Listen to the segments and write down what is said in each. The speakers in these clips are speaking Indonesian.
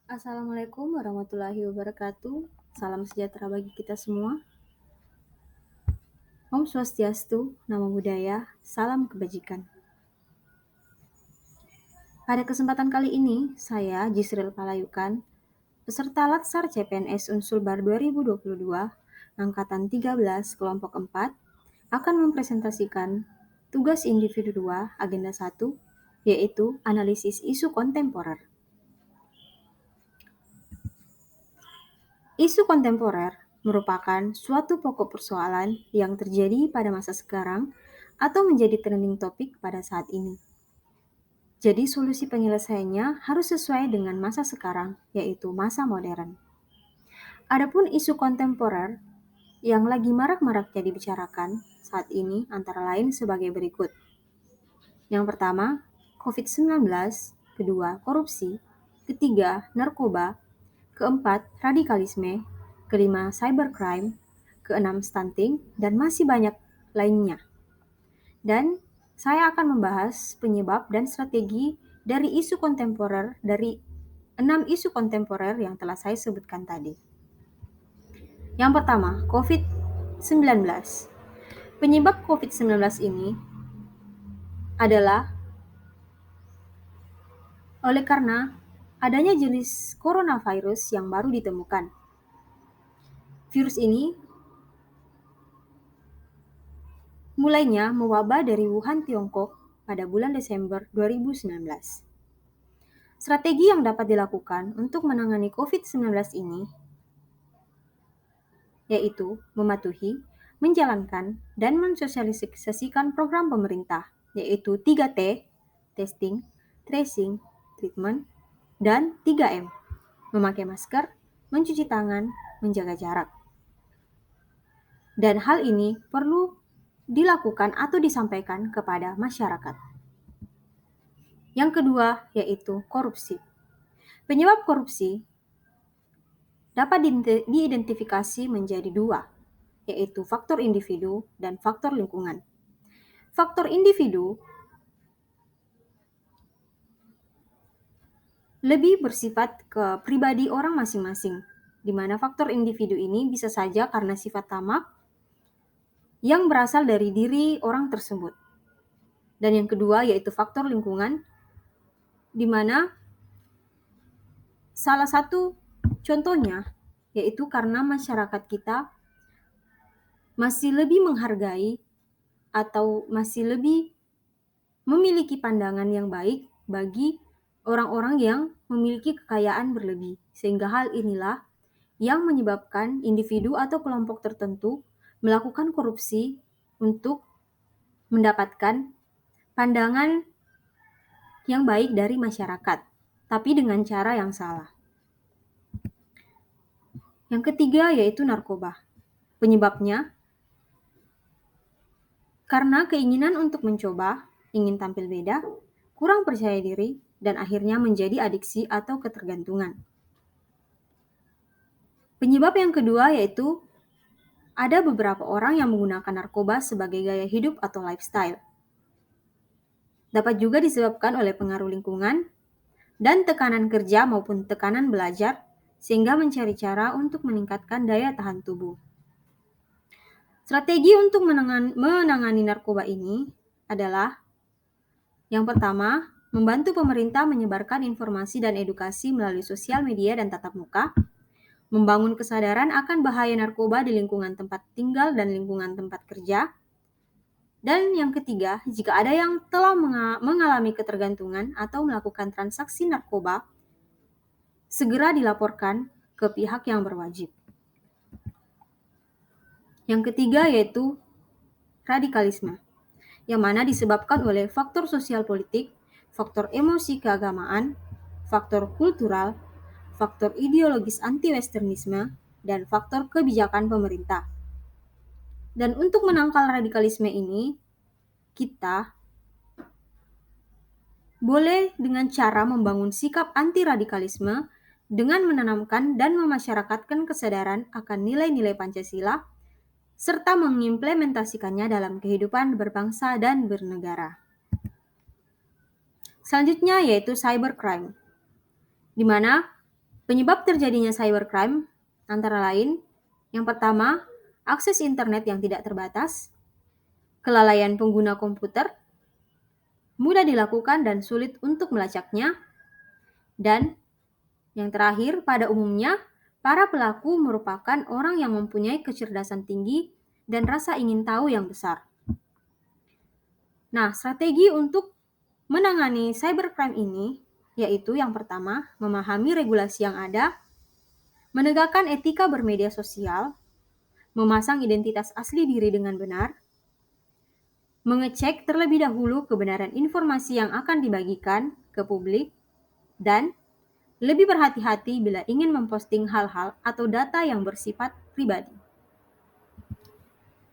Assalamualaikum warahmatullahi wabarakatuh. Salam sejahtera bagi kita semua. Om Swastiastu, Namo Buddhaya, salam kebajikan. Pada kesempatan kali ini, saya Jisril Palayukan, peserta Latsar CPNS Unsulbar 2022, Angkatan 13, Kelompok 4, akan mempresentasikan tugas individu 2, Agenda 1, yaitu analisis isu kontemporer. Isu kontemporer merupakan suatu pokok persoalan yang terjadi pada masa sekarang atau menjadi trending topik pada saat ini. Jadi solusi penyelesaiannya harus sesuai dengan masa sekarang, yaitu masa modern. Adapun isu kontemporer yang lagi marak-maraknya dibicarakan saat ini antara lain sebagai berikut. Yang pertama, COVID-19, kedua, korupsi, ketiga, narkoba, keempat, radikalisme, kelima, cybercrime, keenam, stunting, dan masih banyak lainnya. Dan saya akan membahas penyebab dan strategi dari isu kontemporer dari 6 isu kontemporer yang telah saya sebutkan tadi. Yang pertama, COVID-19. Penyebab COVID-19 ini adalah oleh karena adanya jenis coronavirus yang baru ditemukan. Virus ini mulainya mewabah dari Wuhan, Tiongkok pada bulan Desember 2019. Strategi yang dapat dilakukan untuk menangani COVID-19 ini yaitu mematuhi, menjalankan, dan mensosialisasikan program pemerintah, yaitu 3T, testing, tracing, treatment, dan 3M, memakai masker, mencuci tangan, menjaga jarak. Dan hal ini perlu dilakukan atau disampaikan kepada masyarakat. Yang kedua yaitu korupsi. Penyebab korupsi dapat diidentifikasi menjadi dua, yaitu faktor individu dan faktor lingkungan. Faktor individu lebih bersifat ke pribadi orang masing-masing, di mana faktor individu ini bisa saja karena sifat tamak yang berasal dari diri orang tersebut. Dan yang kedua yaitu faktor lingkungan, di mana salah satu contohnya yaitu karena masyarakat kita masih lebih menghargai atau masih lebih memiliki pandangan yang baik bagi orang-orang yang memiliki kekayaan berlebih. Sehingga hal inilah yang menyebabkan individu atau kelompok tertentu melakukan korupsi untuk mendapatkan pandangan yang baik dari masyarakat, tapi dengan cara yang salah. Yang ketiga yaitu narkoba. Penyebabnya karena keinginan untuk mencoba, ingin tampil beda, kurang percaya diri, dan akhirnya menjadi adiksi atau ketergantungan. Penyebab yang kedua yaitu ada beberapa orang yang menggunakan narkoba sebagai gaya hidup atau lifestyle. Dapat juga disebabkan oleh pengaruh lingkungan dan tekanan kerja maupun tekanan belajar, sehingga mencari cara untuk meningkatkan daya tahan tubuh. Strategi untuk menangani narkoba ini adalah yang pertama, membantu pemerintah menyebarkan informasi dan edukasi melalui sosial media dan tatap muka, membangun kesadaran akan bahaya narkoba di lingkungan tempat tinggal dan lingkungan tempat kerja, dan yang ketiga, jika ada yang telah mengalami ketergantungan atau melakukan transaksi narkoba, segera dilaporkan ke pihak yang berwajib. Yang ketiga yaitu radikalisme, yang mana disebabkan oleh faktor sosial politik, faktor emosi keagamaan, faktor kultural, faktor ideologis anti-westernisme, dan faktor kebijakan pemerintah. Dan untuk menangkal radikalisme ini, kita boleh dengan cara membangun sikap anti-radikalisme dengan menanamkan dan memasyarakatkan kesadaran akan nilai-nilai Pancasila, serta mengimplementasikannya dalam kehidupan berbangsa dan bernegara. Selanjutnya yaitu cybercrime, di mana Penyebab terjadinya cybercrime antara lain, yang pertama, akses internet yang tidak terbatas, kelalaian pengguna komputer, mudah dilakukan dan sulit untuk melacaknya, dan yang terakhir, pada umumnya, para pelaku merupakan orang yang mempunyai kecerdasan tinggi dan rasa ingin tahu yang besar. Nah, strategi untuk menangani cybercrime ini yaitu yang pertama, memahami regulasi yang ada, menegakkan etika bermedia sosial, memasang identitas asli diri dengan benar, mengecek terlebih dahulu kebenaran informasi yang akan dibagikan ke publik, dan lebih berhati-hati bila ingin memposting hal-hal atau data yang bersifat pribadi.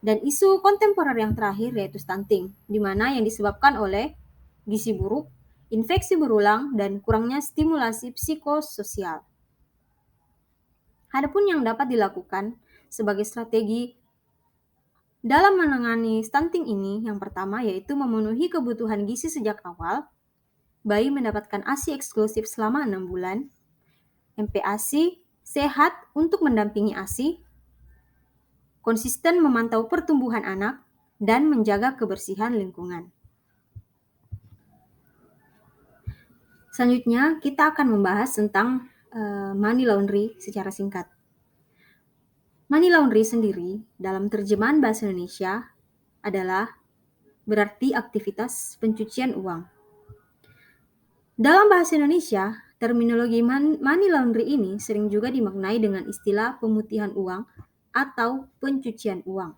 Dan isu kontemporer yang terakhir yaitu stunting, di mana yang disebabkan oleh gizi buruk, infeksi berulang, dan kurangnya stimulasi psikososial. Adapun yang dapat dilakukan sebagai strategi dalam menangani stunting ini, yang pertama yaitu memenuhi kebutuhan gizi sejak awal, bayi mendapatkan ASI eksklusif selama 6 bulan, MPASI sehat untuk mendampingi ASI, konsisten memantau pertumbuhan anak, dan menjaga kebersihan lingkungan. Selanjutnya, kita akan membahas tentang money laundry secara singkat. Money laundry sendiri dalam terjemahan bahasa Indonesia adalah berarti aktivitas pencucian uang. Dalam bahasa Indonesia, terminologi money laundry ini sering juga dimaknai dengan istilah pemutihan uang atau pencucian uang.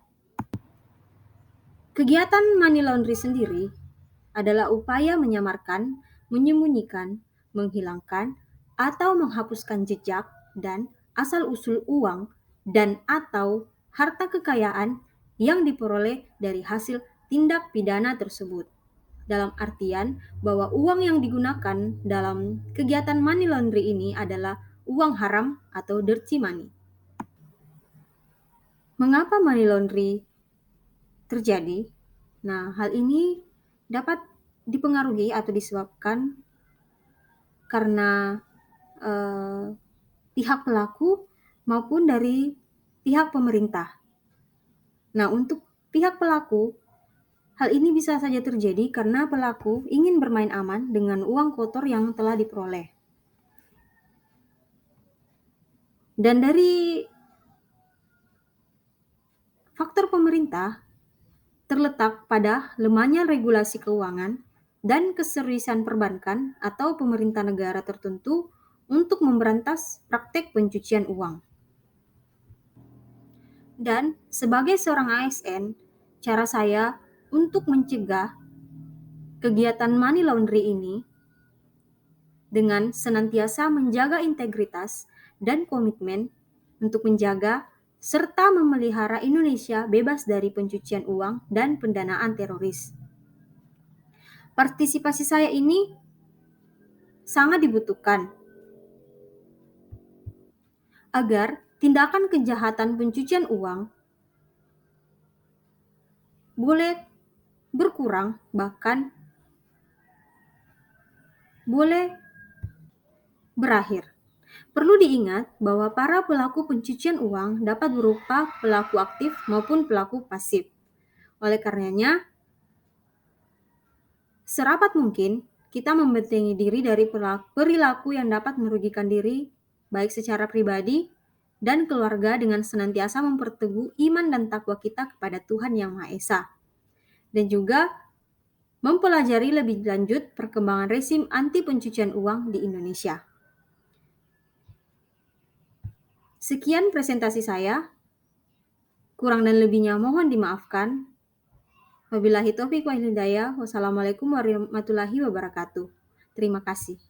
Kegiatan money laundry sendiri adalah upaya menyamarkan, menyembunyikan, menghilangkan, atau menghapuskan jejak dan asal-usul uang dan atau harta kekayaan yang diperoleh dari hasil tindak pidana tersebut. Dalam artian bahwa uang yang digunakan dalam kegiatan money laundry ini adalah uang haram atau dirty money. Mengapa money laundry terjadi? Nah, hal ini dapat dipengaruhi atau disebabkan karena pihak pelaku maupun dari pihak pemerintah. Nah, untuk pihak pelaku, hal ini bisa saja terjadi karena pelaku ingin bermain aman dengan uang kotor yang telah diperoleh. Dan dari faktor pemerintah terletak pada lemahnya regulasi keuangan dan keseriusan perbankan atau pemerintah negara tertentu untuk memberantas praktek pencucian uang. Dan sebagai seorang ASN, cara saya untuk mencegah kegiatan money laundry ini dengan senantiasa menjaga integritas dan komitmen untuk menjaga serta memelihara Indonesia bebas dari pencucian uang dan pendanaan teroris. Partisipasi saya ini sangat dibutuhkan agar tindakan kejahatan pencucian uang boleh berkurang, bahkan boleh berakhir. Perlu diingat bahwa para pelaku pencucian uang dapat berupa pelaku aktif maupun pelaku pasif. Oleh karenanya, serapat mungkin kita membentengi diri dari perilaku yang dapat merugikan diri, baik secara pribadi dan keluarga dengan senantiasa memperteguh iman dan takwa kita kepada Tuhan Yang Maha Esa. Dan juga mempelajari lebih lanjut perkembangan rezim anti pencucian uang di Indonesia. Sekian presentasi saya. Kurang dan lebihnya mohon dimaafkan. Wabillahi taufiq wal hidayah. Wassalamualaikum warahmatullahi wabarakatuh. Terima kasih.